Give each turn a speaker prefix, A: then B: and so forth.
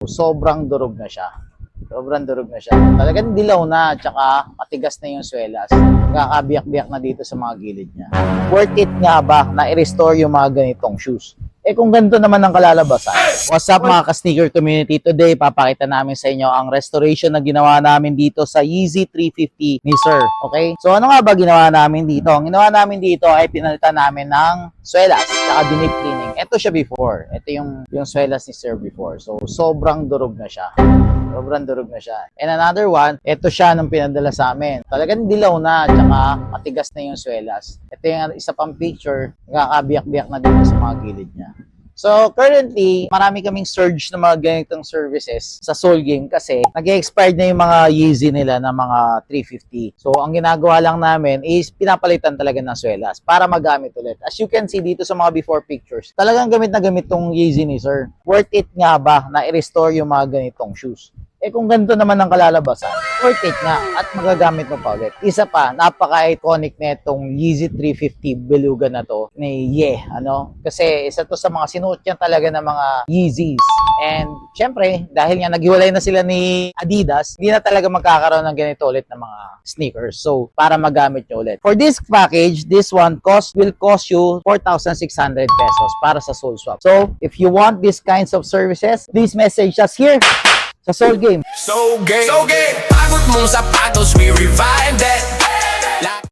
A: Sobrang durog na siya. Sobrang durog na siya. Talagang dilaw na, tsaka matigas na yung swelas. Nakakabiyak-biyak na dito sa mga gilid niya. Worth it nga ba na i-restore yung mga ganitong shoes? Eh kung ganito naman ang kalalabasan. What's up mga ka-sneaker community? Today, papakita namin sa inyo ang restoration na ginawa namin dito sa Yeezy 350 ni Sir. Okay? So ano nga ba ginawa namin dito? Ang ginawa namin dito ay pinalitan namin ng swelas at deep cleaning. Ito siya before. Ito yung swelas ni Sir before. So sobrang durog na siya. Sobrang durog na siya. And another one, ito siya nung pinadala sa amin. Talagang dilaw na, tsaka matigas na yung swelas. Ito yung isa pang picture, nakakabiyak-biyak na dito sa mga gilid niya. So currently, marami kaming surge ng mga ganitong services sa Soul Game kasi nag-expired na yung mga Yeezy nila na mga 350. So ang ginagawa lang namin is pinapalitan talaga ng swelas para magamit ulit. As you can see dito sa mga before pictures, talagang gamit na gamit tong Yeezy ni Sir. Worth it nga ba na i-restore yung mga ganitong shoes? Eh kung ganito naman ang kalalabasan, worth it nga at magagamit mo pa ulit. Isa pa, napaka-iconic na itong Yeezy 350 Beluga na to ni Ye, Kasi isa to sa mga sinuot niya talaga ng mga Yeezys. And syempre, dahil nga naghiwalay na sila ni Adidas, hindi na talaga magkakaroon ng ganito ulit ng mga sneakers. So, para magamit nyo ulit. For this package, this one will cost you 4,600 pesos para sa Soul Swap. So, if you want these kinds of services, please message us here sa Soul Game.
B: So game, pagod mong sapatos, we revive that.